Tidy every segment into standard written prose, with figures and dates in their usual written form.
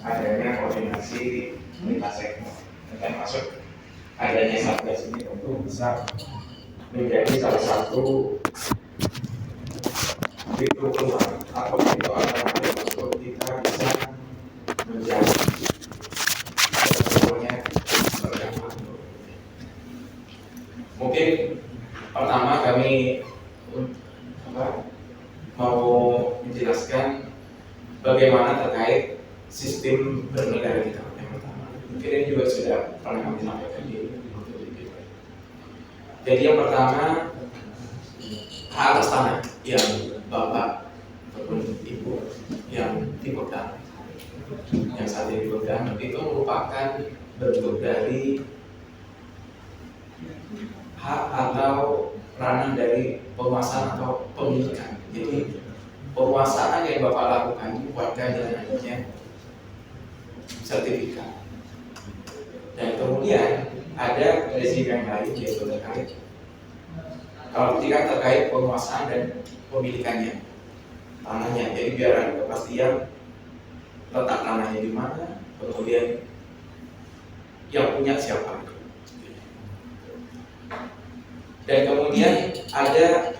adanya koordinasi lintas sektor, termasuk adanya satgas ini tentu bisa menjadi salah satu pintu keluar atau pintu alternatif untuk kita bisa menjadi semuanya berdampak. Mungkin pertama kami mau menjelaskan bagaimana terkait sistem bernegara kita yang pertama. Mungkin ini juga sudah pernah kami sampaikan di video. Jadi yang pertama, hak atas tanah yang Bapak ataupun Ibu yang dipegang, yang saat ini dipegang, itu merupakan bentuk dari hak atau ranah dari penguasaan atau pemilikan. Jadi penguasaan yang Bapak lakukan warga dengan adanya sertifikat. Dan kemudian ada rezim yang lain yaitu terkait kalau ketika terkait penguasaan dan pemilikannya tanahnya. Jadi biar ada kepastian letak tanahnya di mana, kemudian yang punya siapa. Dan kemudian ada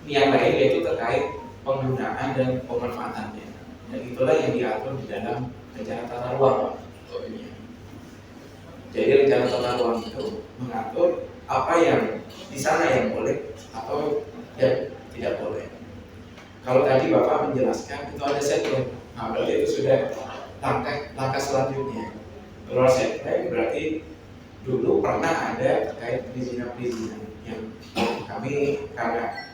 yang lain yaitu terkait penggunaan dan pemanfaatannya. Dan itulah yang diatur di dalam rencana tata ruang. Jadi rencana tata ruang itu mengatur apa yang di sana yang boleh atau yang tidak boleh. Kalau tadi Bapak menjelaskan itu ada setback, nah berarti itu sudah langkah selanjutnya. Kalau setback berarti dulu pernah ada terkait perizinan yang kami karena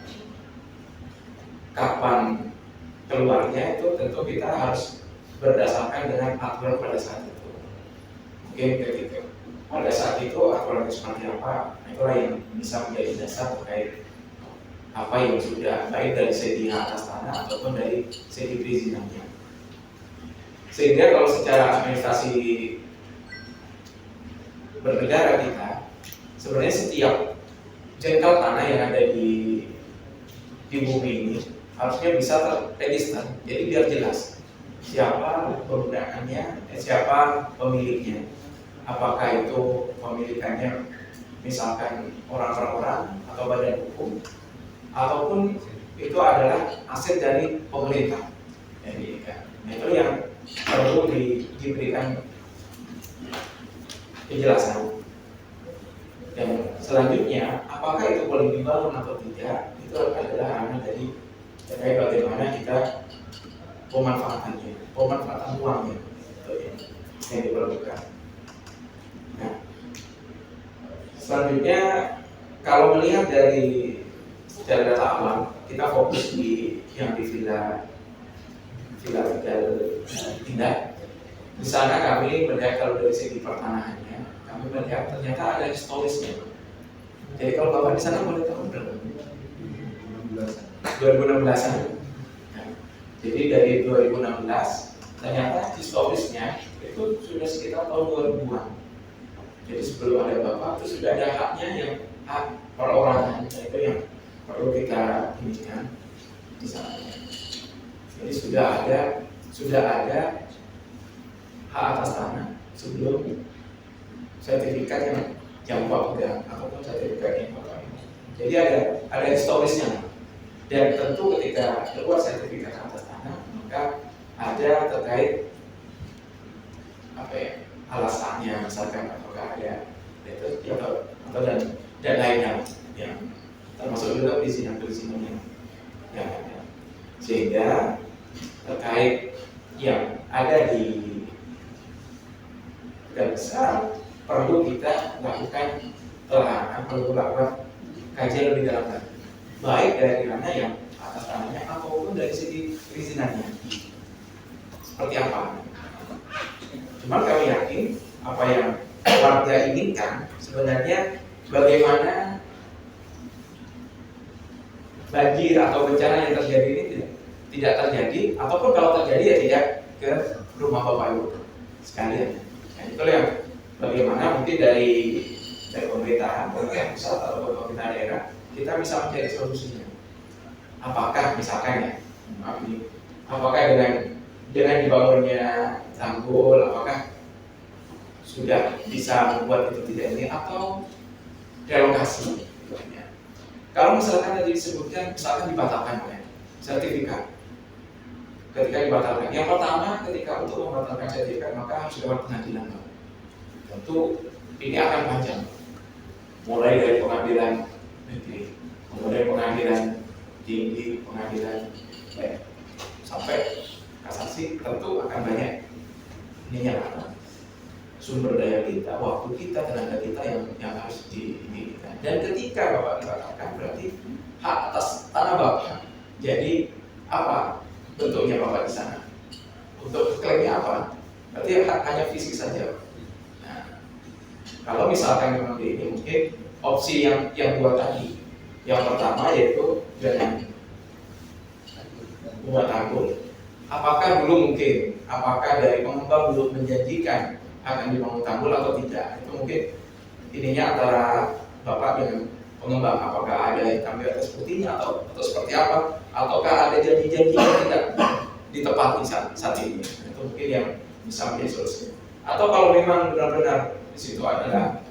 kapan keluarnya itu tentu kita harus berdasarkan dengan aturan pada saat itu. Mungkin ketika pada saat itu aturan seperti apa, itulah yang bisa menjadi dasar terkait apa yang sudah baik dari segi hak atas tanah ataupun dari segi perizinannya. Sehingga kalau secara administrasi bernegara kita, sebenarnya setiap jengkal tanah yang ada di bumi ini harusnya bisa terregister. Jadi biar jelas siapa penggunaannya, siapa pemiliknya. Apakah itu pemilikannya misalkan orang per orang atau badan hukum, ataupun itu adalah aset dari pemerintah. Jadi itu yang perlu diberikan penjelasan. Dan selanjutnya, apakah itu boleh dibangun atau tidak, itu adalah ranah dari terkait bagaimana kita pemanfaatan uangnya yang diperlukan. Nah, selanjutnya kalau melihat dari secara data alam, kita fokus di yang di Villa Indah. Di sana kami melihat kalau dari segi pertanahannya, kami melihat ternyata ada historisnya. Jadi kalau Bapak di sana boleh tahu berapa? 2016-an. Nah, jadi dari 2016 ternyata historisnya itu sudah sekitar tahun 2000-an. Jadi sebelum ada Bapak itu sudah ada haknya yang hak perorangan, itu yang perlu kita inikan di sana. Jadi sudah ada hak atas tanah sebelum sertifikat yang Bapak pegang ataupun sertifikat yang Bapak ini. Jadi ada historisnya. Dan tentu ketika keluar sertifikat atas tanah, maka ada terkait alasannya, misalkan apakah ada itu atau dan lainnya yang termasuk juga perizinan yang ada. Sehingga terkait yang ada di besar perlu kita lakukan telaah, perlu lakukan kajian lebih dalam lagi, baik dari mana yang atas tanahnya ataupun dari segi perizinannya seperti apa. Cuma kami yakin apa yang warga inginkan sebenarnya bagaimana banjir atau bencana yang terjadi ini tidak terjadi, ataupun kalau terjadi ya tidak ke rumah Bapak Ibu sekalian. Nah, itu yang bagaimana mungkin dari pemerintahan, pemerintah pusat atau pemerintah daerah kita bisa mencari solusinya. Apakah misalkan apakah dengan dibangunnya tanggul, apakah sudah bisa membuat itu tidak ini atau relokasi. Kalau misalkan tadi disebutkan, misalkan dibatalkan oleh sertifikat, ketika dibatalkan, yang pertama ketika untuk membatalkan sertifikat maka harus lewat pengadilan. Tentu ini akan panjang, mulai dari pengadilan negeri, kemudian pengadilan tinggi, pengadilan sampai kasasi, tentu akan banyak ininya sumber daya kita, waktu kita, tenaga kita yang harus dimiliki. Dan ketika Bapak dibatalkan berarti hak atas tanah Bapak. Jadi apa bentuknya Bapak di sana? Untuk klaimnya apa? Berarti hanya fisik saja. Nah, kalau misalkan memang ini mungkin opsi yang dua tadi. Yang pertama yaitu dengan buat tanggul. Apakah dulu mungkin, apakah dari pengembang belum menjanjikan akan dibangun tanggul atau tidak? Itu mungkin ininya antara Bapak dengan pengembang, apakah ada hitam di atas putihnya atau seperti apa? Ataukah ada janji-janji yang tidak ditepati saat ini? Itu mungkin yang bisa menjadi solusi. Atau kalau memang benar-benar di situ adalah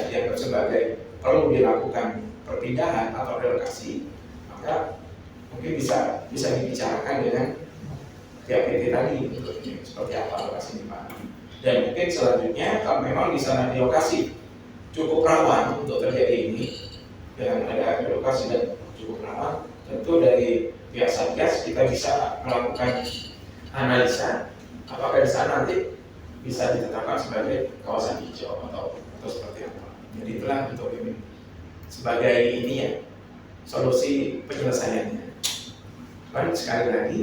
yang sebagai perlu dilakukan perpindahan atau relokasi, maka mungkin bisa dibicarakan dengan pihak PT tadi untuk seperti apa lokasi di mana. Dan mungkin selanjutnya kalau memang di sana di lokasi cukup rawan untuk terjadi ini, dengan ada lokasi dan cukup rawan, tentu dari pihak Satgas kita bisa melakukan analisa apakah di sana nanti bisa ditetapkan sebagai kawasan hijau atau seperti apa. Jadi itulah untuk ini sebagai ini ya solusi penyelesaiannya. Dan sekali lagi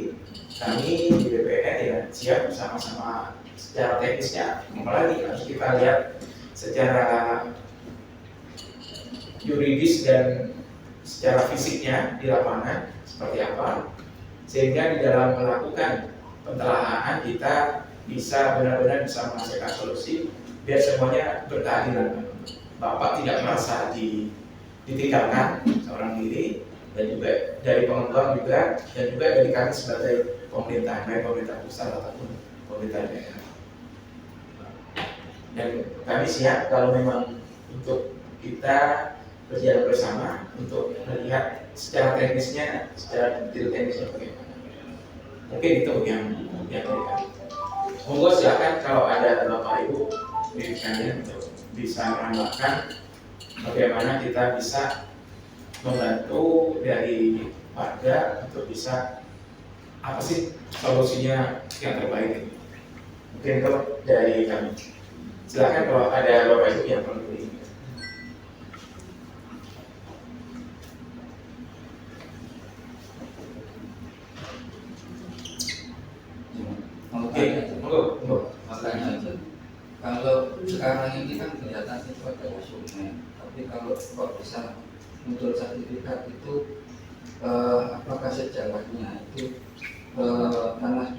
kami di BPN ya siap bersama-sama secara teknisnya, apalagi harus kita lihat secara yuridis dan secara fisiknya di lapangan seperti apa, sehingga di dalam melakukan pentelaahan kita bisa benar-benar bisa menghasilkan solusi biar semuanya berkeadilan. Bapak tidak merasa ditinggalkan seorang diri, dan juga dari pengembang juga, dan juga dari kami sebagai pemerintah, baik pemerintah pusat ataupun pemerintah daerah. Dan kami siap kalau memang untuk kita berjalan bersama untuk melihat secara teknisnya, secara detail teknisnya bagaimana. Mungkin itu yang dari kami. Monggo silakan kalau ada Bapak Ibu sekalian untuk bisa menambahkan bagaimana kita bisa membantu dari warga untuk bisa apa sih solusinya yang terbaik. Mungkin itu dari kami. Silakan kalau ada Bapak Ibu yang perlu ini. Oke, masalahnya itu kalau sekarang ini kan kelihatan itu ada sungai, tapi kalau kok bisa muncul sertifikat itu apakah sejarahnya itu tanah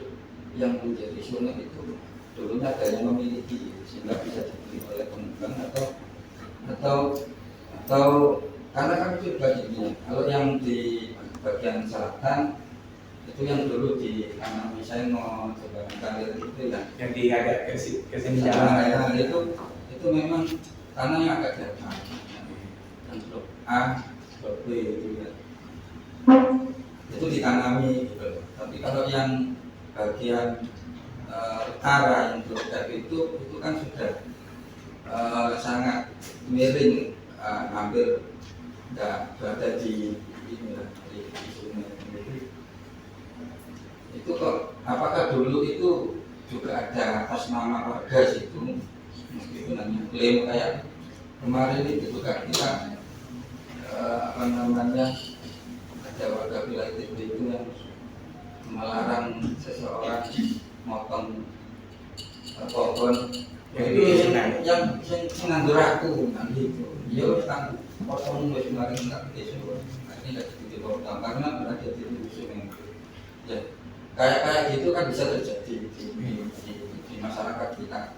yang menjadi sungai itu dulunya ada yang memiliki sehingga bisa dibeli oleh pengembang atau karena kan itu bagiannya. Kalau yang di bagian selatan itu yang dulu di tanah misalnya mau coba karir itu ya yang di agak ke sini jalan itu memang tanah yang agak datar, yang blok A, blok B itu ya itu ditanami gitu. Tapi kalau yang bagian utara yang blok F itu kan sudah sangat miring, hampir nggak berada di sungai. Itu kok apakah dulu itu juga ada atas nama warga situ, meskipun hanya klaim kayak kemarin itu juga kita ada warga wilayah itu yang melarang seseorang motong pohon yang nganggur aku kan gitu. Dia kan potong wis kemarin tak itu ini tidak dipotong karena berada di sungai. Ya kayak gitu kan bisa terjadi di masyarakat kita.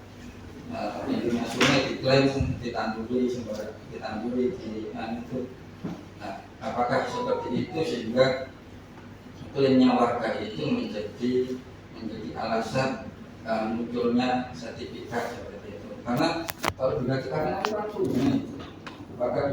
Intinya sungai diklaim ditanduri sembarang ditanduri di itu. Nah, apakah seperti itu sehingga klaimnya warga itu menjadi alasan munculnya sertifikat seperti itu. Karena kalau juga kita kan kurang suhunya itu, apakah